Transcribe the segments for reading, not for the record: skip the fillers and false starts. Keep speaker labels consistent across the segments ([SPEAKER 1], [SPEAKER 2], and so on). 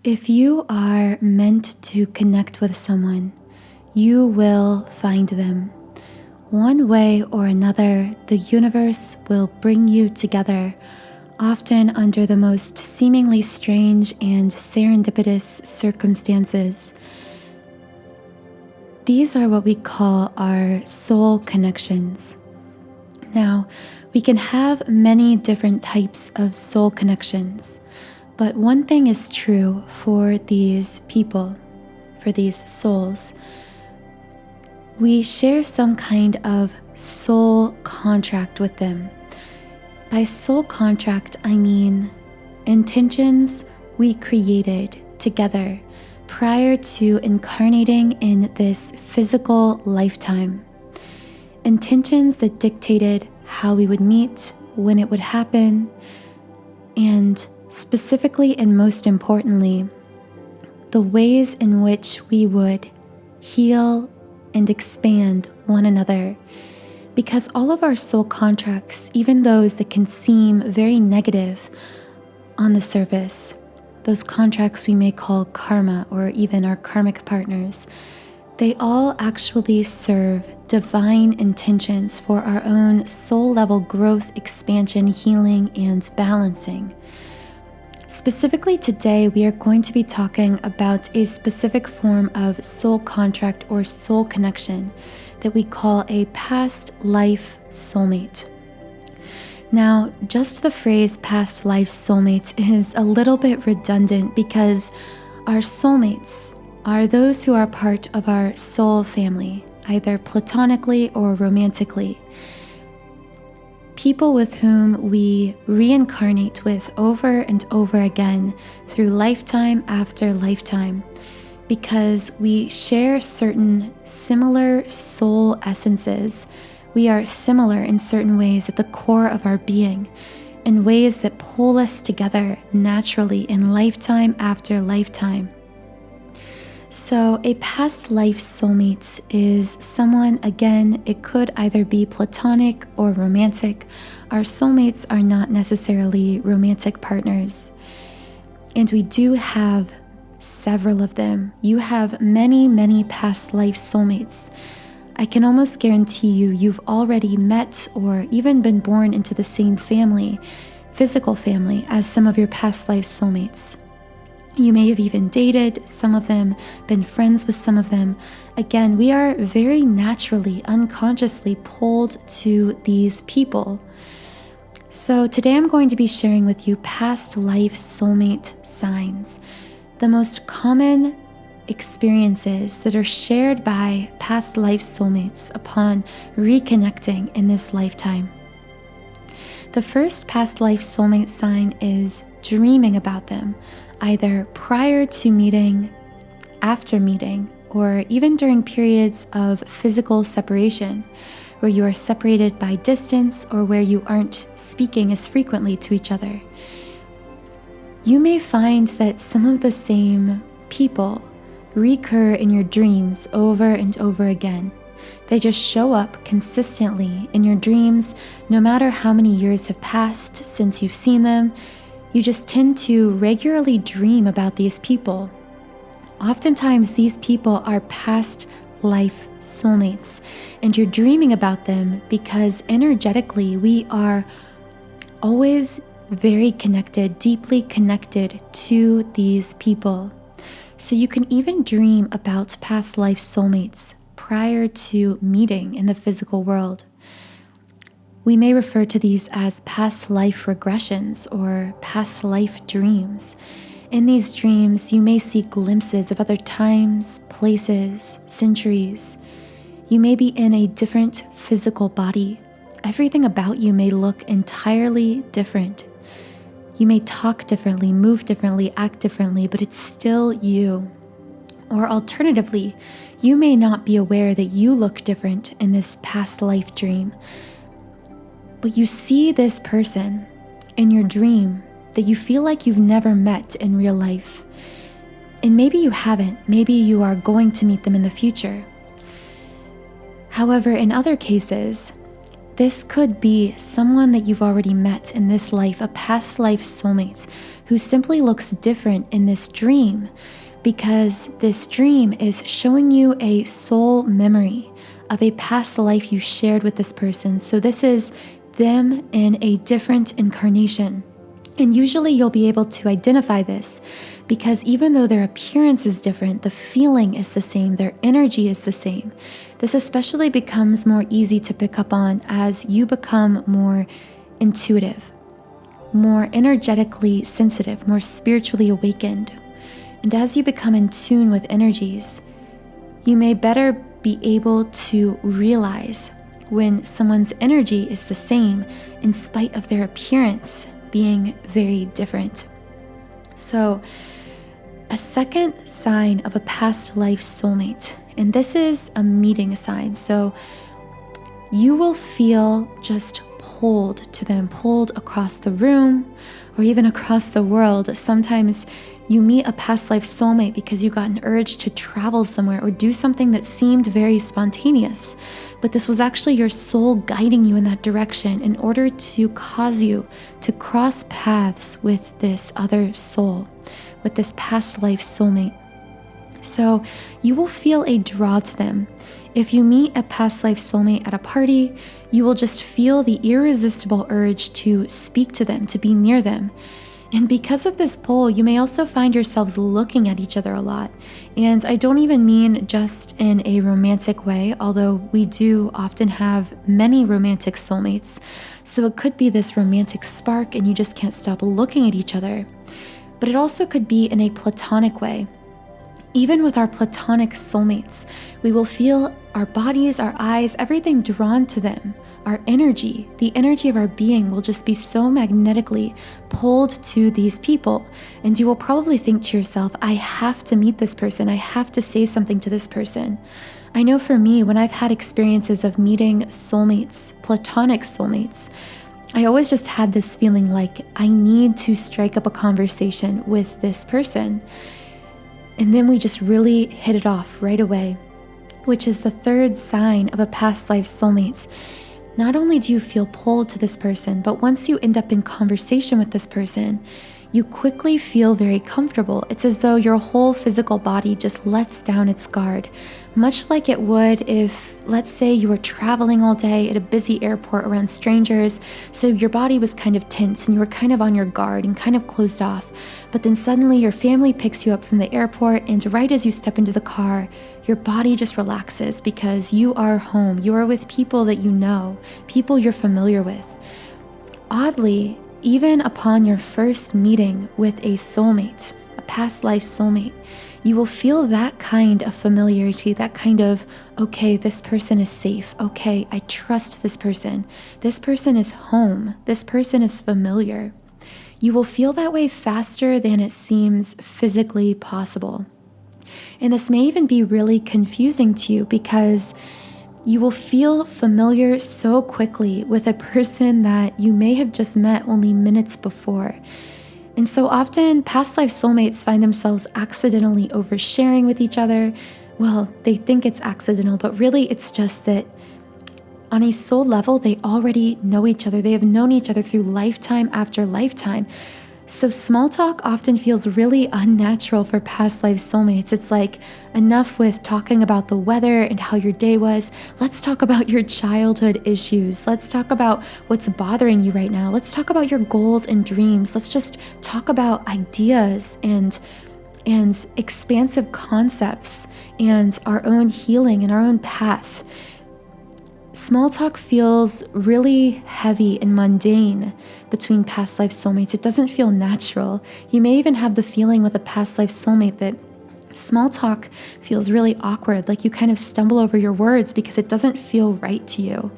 [SPEAKER 1] If you are meant to connect with someone, you will find them. One way or another, the universe will bring you together, often under the most seemingly strange and serendipitous circumstances. These are what we call our soul connections. Now, we can have many different types of soul connections. But one thing is true for these people, for these souls. We share some kind of soul contract with them. By soul contract, I mean intentions we created together prior to incarnating in this physical lifetime. Intentions that dictated how we would meet, when it would happen, and specifically and most importantly, the ways in which we would heal and expand one another. Because all of our soul contracts, even those that can seem very negative on the surface, those contracts we may call karma or even our karmic partners, they all actually serve divine intentions for our own soul level growth, expansion, healing, and balancing. Specifically today, we are going to be talking about a specific form of soul contract or soul connection that we call a past life soulmate. Now, just the phrase past life soulmate is a little bit redundant because our soulmates are those who are part of our soul family, either platonically or romantically. People with whom we reincarnate with over and over again through lifetime after lifetime, because we share certain similar soul essences. We are similar in certain ways at the core of our being, in ways that pull us together naturally in lifetime after lifetime. So a past life soulmate is someone, again, it could either be platonic or romantic. Our soulmates are not necessarily romantic partners. And we do have several of them. You have many, many past life soulmates. I can almost guarantee you've already met or even been born into the same family, physical family, as some of your past life soulmates. You may have even dated some of them, been friends with some of them. Again, we are very naturally, unconsciously pulled to these people. So today I'm going to be sharing with you past life soulmate signs, the most common experiences that are shared by past life soulmates upon reconnecting in this lifetime. The first past life soulmate sign is dreaming about them, either prior to meeting, after meeting, or even during periods of physical separation, where you are separated by distance or where you aren't speaking as frequently to each other. You may find that some of the same people recur in your dreams over and over again. They just show up consistently in your dreams, no matter how many years have passed since you've seen them. You just tend to regularly dream about these people. Oftentimes, these people are past life soulmates, and you're dreaming about them because energetically we are always very connected, deeply connected to these people. So you can even dream about past life soulmates prior to meeting in the physical world. We may refer to these as past life regressions or past life dreams. In these dreams, you may see glimpses of other times, places, centuries. You may be in a different physical body. Everything about you may look entirely different. You may talk differently, move differently, act differently, but it's still you. Or alternatively, you may not be aware that you look different in this past life dream. But you see this person in your dream that you feel like you've never met in real life. And maybe you haven't. Maybe you are going to meet them in the future. However, in other cases, This could be someone that you've already met in this life, a past life soulmate who simply looks different in this dream because this dream is showing you a soul memory of a past life you shared with this person. So this is them in a different incarnation. And usually you'll be able to identify this because even though their appearance is different, the feeling is the same, their energy is the same. This especially becomes more easy to pick up on as you become more intuitive, more energetically sensitive, more spiritually awakened. And as you become in tune with energies, you may better be able to realize when someone's energy is the same in spite of their appearance being very different. So, a second sign of a past life soulmate, and this is a meeting sign. So, you will feel just pulled to them, pulled across the room or even across the world. Sometimes you meet a past life soulmate because you got an urge to travel somewhere or do something that seemed very spontaneous, but this was actually your soul guiding you in that direction in order to cause you to cross paths with this other soul, with this past life soulmate. So you will feel a draw to them. If you meet a past life soulmate at a party, you will just feel the irresistible urge to speak to them, to be near them. And because of this pull, you may also find yourselves looking at each other a lot. And I don't even mean just in a romantic way, although we do often have many romantic soulmates. So it could be this romantic spark and you just can't stop looking at each other. But it also could be in a platonic way. Even with our platonic soulmates, we will feel our bodies, our eyes, everything drawn to them. Our energy, the energy of our being will just be so magnetically pulled to these people. And you will probably think to yourself, I have to meet this person. I have to say something to this person. I know for me, when I've had experiences of meeting soulmates, platonic soulmates, I always just had this feeling like I need to strike up a conversation with this person. And then we just really hit it off right away, which is the third sign of a past life soulmate. Not only do you feel pulled to this person, but once you end up in conversation with this person, you quickly feel very comfortable. It's as though your whole physical body just lets down its guard, much like it would if, let's say, you were traveling all day at a busy airport around strangers, so your body was kind of tense and you were kind of on your guard and kind of closed off. But then suddenly your family picks you up from the airport, and right as you step into the car, your body just relaxes because you are home. You are with people that you know, people you're familiar with. Oddly, even upon your first meeting with a soulmate, a past life soulmate, you will feel that kind of familiarity, that kind of, okay, this person is safe. Okay, I trust this person. This person is home. This person is familiar. You will feel that way faster than it seems physically possible. And this may even be really confusing to you because you will feel familiar so quickly with a person that you may have just met only minutes before. And so often, past life soulmates find themselves accidentally oversharing with each other. Well, they think it's accidental, but really it's just that on a soul level, they already know each other. They have known each other through lifetime after lifetime. So small talk often feels really unnatural for past life soulmates. It's like, enough with talking about the weather and how your day was. Let's talk about your childhood issues. Let's talk about what's bothering you right now. Let's talk about your goals and dreams. Let's just talk about ideas and expansive concepts and our own healing and our own path. Small talk feels really heavy and mundane between past life soulmates. It doesn't feel natural. You may even have the feeling with a past life soulmate that small talk feels really awkward, like you kind of stumble over your words because it doesn't feel right to you.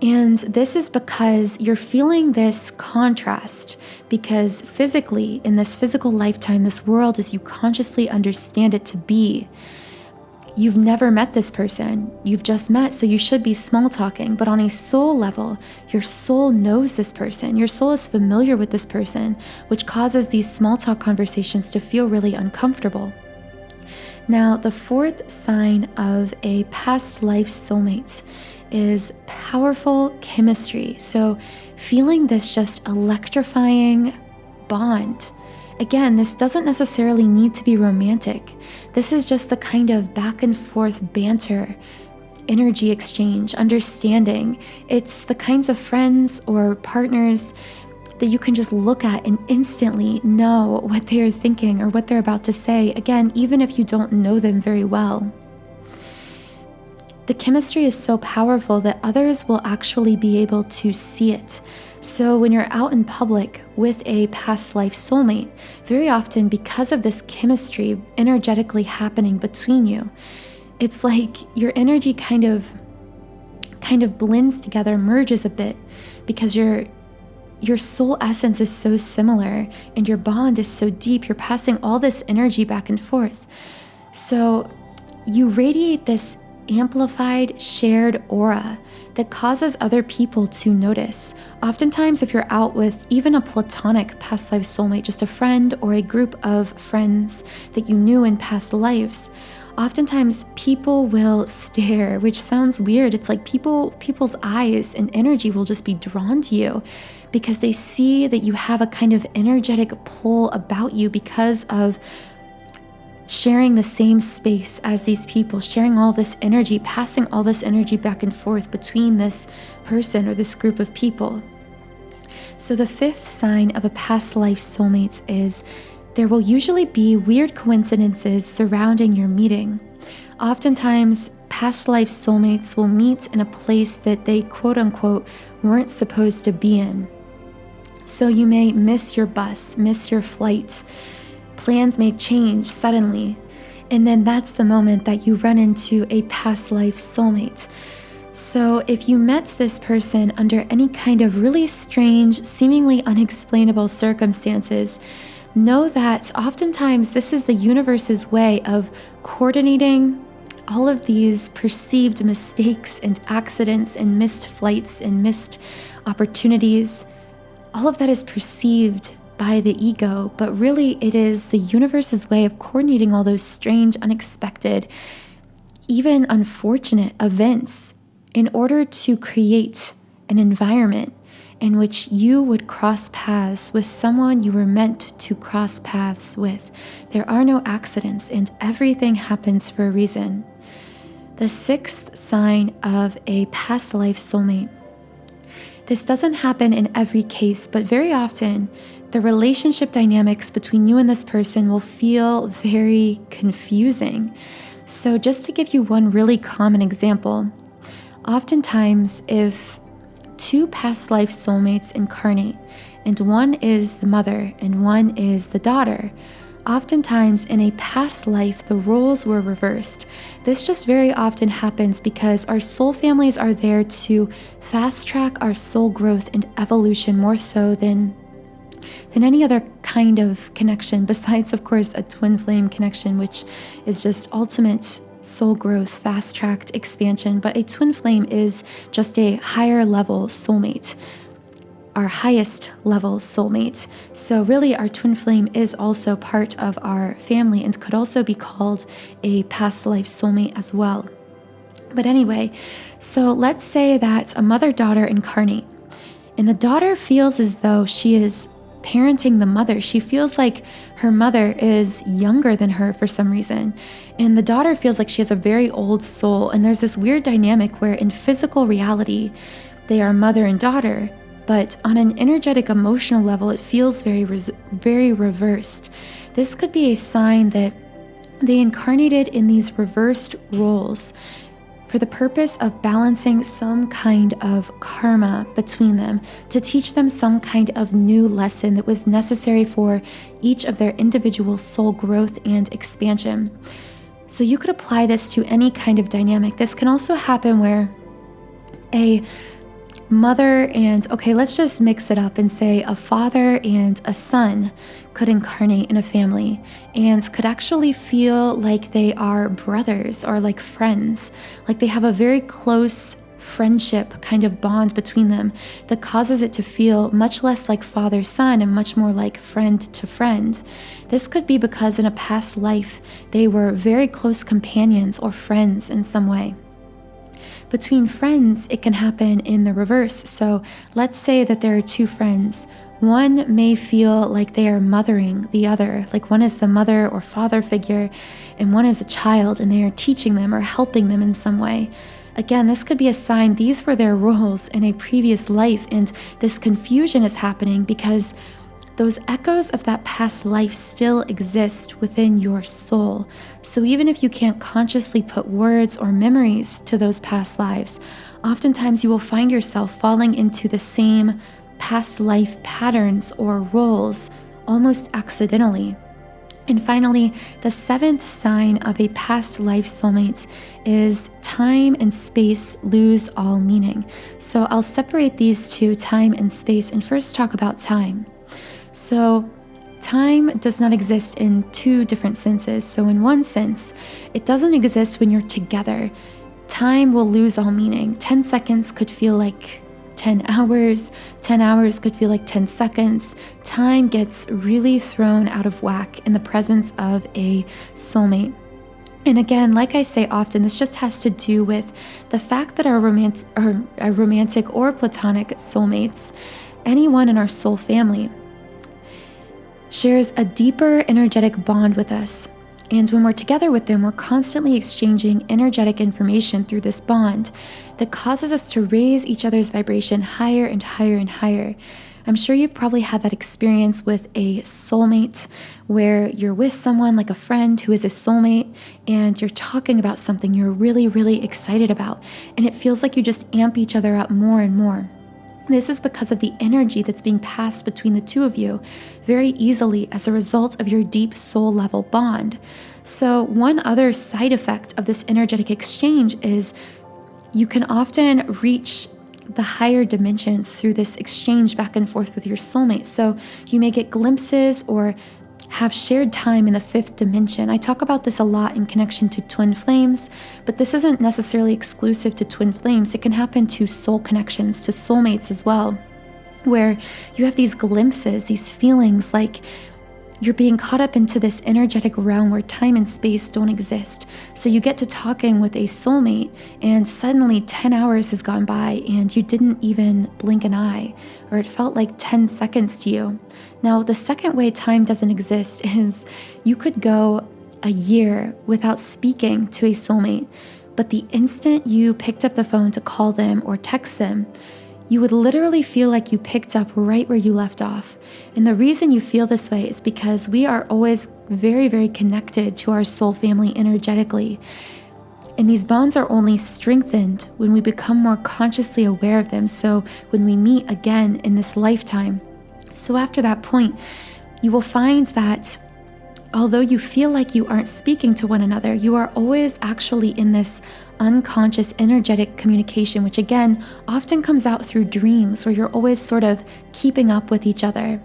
[SPEAKER 1] And this is because you're feeling this contrast because physically, in this physical lifetime, this world as you consciously understand it to be, you've never met this person. You've just met, so you should be small talking. But on a soul level, your soul knows this person. Your soul is familiar with this person, which causes these small talk conversations to feel really uncomfortable. Now, the fourth sign of a past life soulmate is powerful chemistry. So feeling this just electrifying bond. Again, this doesn't necessarily need to be romantic. This is just the kind of back and forth banter, energy exchange, understanding. It's the kinds of friends or partners that you can just look at and instantly know what they are thinking or what they're about to say. Again, even if you don't know them very well. The chemistry is so powerful that others will actually be able to see it. So when you're out in public with a past life soulmate, very often because of this chemistry energetically happening between you, it's like your energy kind of blends together, merges a bit, because your soul essence is so similar and your bond is so deep. You're passing all this energy back and forth. So you radiate this amplified, shared aura that causes other people to notice. Oftentimes, if you're out with even a platonic past life soulmate, just a friend or a group of friends that you knew in past lives, oftentimes people will stare, which sounds weird. It's like people's eyes and energy will just be drawn to you because they see that you have a kind of energetic pull about you because of sharing the same space as these people, sharing all this energy, passing all this energy back and forth between this person or this group of people. So the fifth sign of a past life soulmate is there will usually be weird coincidences surrounding your meeting. Oftentimes, past life soulmates will meet in a place that they quote unquote weren't supposed to be in. So you may miss your bus, miss your flight. Plans may change suddenly, and then that's the moment that you run into a past life soulmate. So if you met this person under any kind of really strange, seemingly unexplainable circumstances, know that oftentimes this is the universe's way of coordinating all of these perceived mistakes and accidents and missed flights and missed opportunities. All of that is perceived by the ego, but really it is the universe's way of coordinating all those strange, unexpected, even unfortunate events in order to create an environment in which you would cross paths with someone you were meant to cross paths with. There are no accidents, and everything happens for a reason. The sixth sign of a past life soulmate. This doesn't happen in every case, but very often the relationship dynamics between you and this person will feel very confusing. So just to give you one really common example, oftentimes if two past life soulmates incarnate, and one is the mother and one is the daughter, oftentimes in a past life the roles were reversed. This just very often happens because our soul families are there to fast track our soul growth and evolution more so than any other kind of connection, besides, of course, a twin flame connection, which is just ultimate soul growth, fast-tracked expansion. But a twin flame is just a higher level soulmate, our highest level soulmate. So really, our twin flame is also part of our family and could also be called a past life soulmate as well. But anyway, so let's say that a mother-daughter incarnate, and the daughter feels as though she is parenting the mother. She feels like her mother is younger than her for some reason. And the daughter feels like she has a very old soul. And there's this weird dynamic where in physical reality, they are mother and daughter. But on an energetic, emotional level, it feels very reversed. This could be a sign that they incarnated in these reversed roles for the purpose of balancing some kind of karma between them, to teach them some kind of new lesson that was necessary for each of their individual soul growth and expansion. So you could apply this to any kind of dynamic. This can also happen where a mother and, okay, let's just mix it up and say a father and a son could incarnate in a family and could actually feel like they are brothers or like friends, like they have a very close friendship kind of bond between them that causes it to feel much less like father-son and much more like friend to friend. This could be because in a past life, they were very close companions or friends in some way. Between friends, it can happen in the reverse. So let's say that there are two friends. One may feel like they are mothering the other, like one is the mother or father figure, and one is a child, and they are teaching them or helping them in some way. Again, this could be a sign these were their roles in a previous life, and this confusion is happening because those echoes of that past life still exist within your soul. So even if you can't consciously put words or memories to those past lives, oftentimes you will find yourself falling into the same past life patterns or roles almost accidentally. And finally, the seventh sign of a past life soulmate is time and space lose all meaning. So I'll separate these two, time and space, and first talk about time. So time does not exist in two different senses. So in one sense, it doesn't exist when you're together. Time will lose all meaning. 10 seconds could feel like 10 hours. 10 hours could feel like 10 seconds. Time gets really thrown out of whack in the presence of a soulmate. And again, like I say often, this just has to do with the fact that our romantic or platonic soulmates, anyone in our soul family, shares a deeper energetic bond with us. And when we're together with them, we're constantly exchanging energetic information through this bond that causes us to raise each other's vibration higher and higher and higher. I'm sure you've probably had that experience with a soulmate where you're with someone like a friend who is a soulmate and you're talking about something you're really, really excited about. And it feels like you just amp each other up more and more. This is because of the energy that's being passed between the two of you very easily as a result of your deep soul level bond. So one other side effect of this energetic exchange is you can often reach the higher dimensions through this exchange back and forth with your soulmate. So you may get glimpses or have shared time in the fifth dimension. I talk about this a lot in connection to twin flames, but this isn't necessarily exclusive to twin flames. It can happen to soul connections, to soulmates as well, where you have these glimpses, these feelings like you're being caught up into this energetic realm where time and space don't exist. So you get to talking with a soulmate and suddenly 10 hours has gone by and you didn't even blink an eye, or it felt like 10 seconds to you. Now, the second way time doesn't exist is you could go a year without speaking to a soulmate, but the instant you picked up the phone to call them or text them, you would literally feel like you picked up right where you left off. And the reason you feel this way is because we are always very, very connected to our soul family energetically. And these bonds are only strengthened when we become more consciously aware of them. So when we meet again in this lifetime. So after that point, you will find that although you feel like you aren't speaking to one another, you are always actually in this unconscious energetic communication, which again often comes out through dreams where you're always sort of keeping up with each other.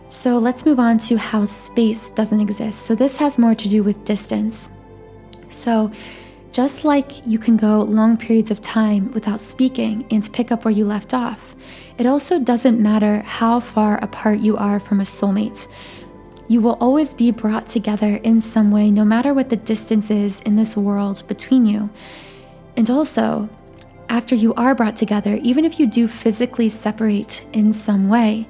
[SPEAKER 1] So let's move on to how space doesn't exist. So this has more to do with distance. So just like you can go long periods of time without speaking and pick up where you left off, it also doesn't matter how far apart you are from a soulmate. You will always be brought together in some way, no matter what the distance is in this world between you. And also, after you are brought together, even if you do physically separate in some way,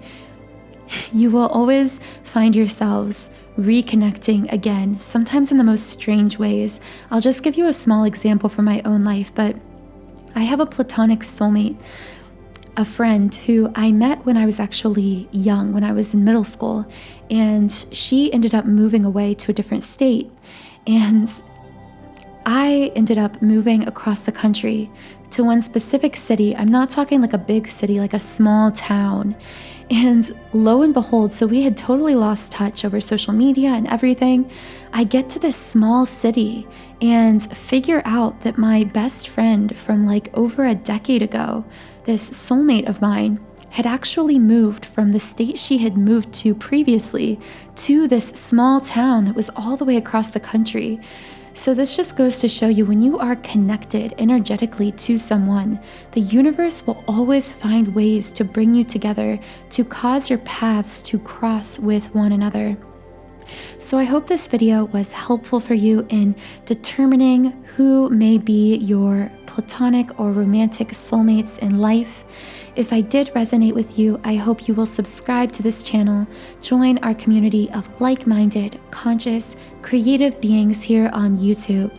[SPEAKER 1] you will always find yourselves reconnecting again, sometimes in the most strange ways. I'll just give you a small example from my own life, but I have a platonic soulmate, a friend who I met when I was actually young, when I was in middle school, and she ended up moving away to a different state. And I ended up moving across the country to one specific city. I'm not talking like a big city, like a small town. And lo and behold, so we had totally lost touch over social media and everything. I get to this small city and figure out that my best friend from like over a decade ago, this soulmate of mine, had actually moved from the state she had moved to previously to this small town that was all the way across the country. So this just goes to show you, when you are connected energetically to someone, the universe will always find ways to bring you together, to cause your paths to cross with one another. So I hope this video was helpful for you in determining who may be your platonic or romantic soulmates in life. If I did resonate with you, I hope you will subscribe to this channel, join our community of like-minded, conscious, creative beings here on YouTube.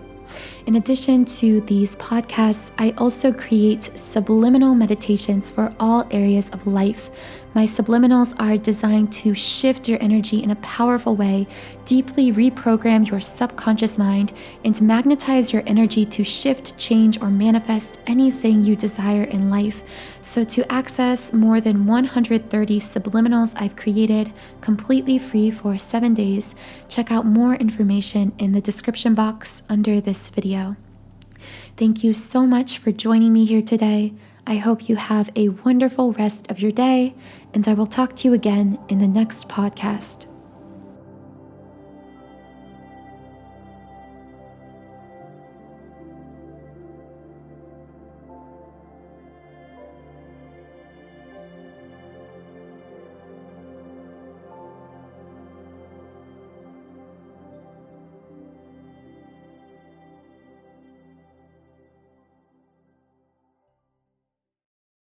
[SPEAKER 1] In addition to these podcasts, I also create subliminal meditations for all areas of life. My subliminals are designed to shift your energy in a powerful way, deeply reprogram your subconscious mind, and magnetize your energy to shift, change, or manifest anything you desire in life. So to access more than 130 subliminals I've created completely free for 7 days, check out more information in the description box under this video. Thank you so much for joining me here today. I hope you have a wonderful rest of your day, and I will talk to you again in the next podcast.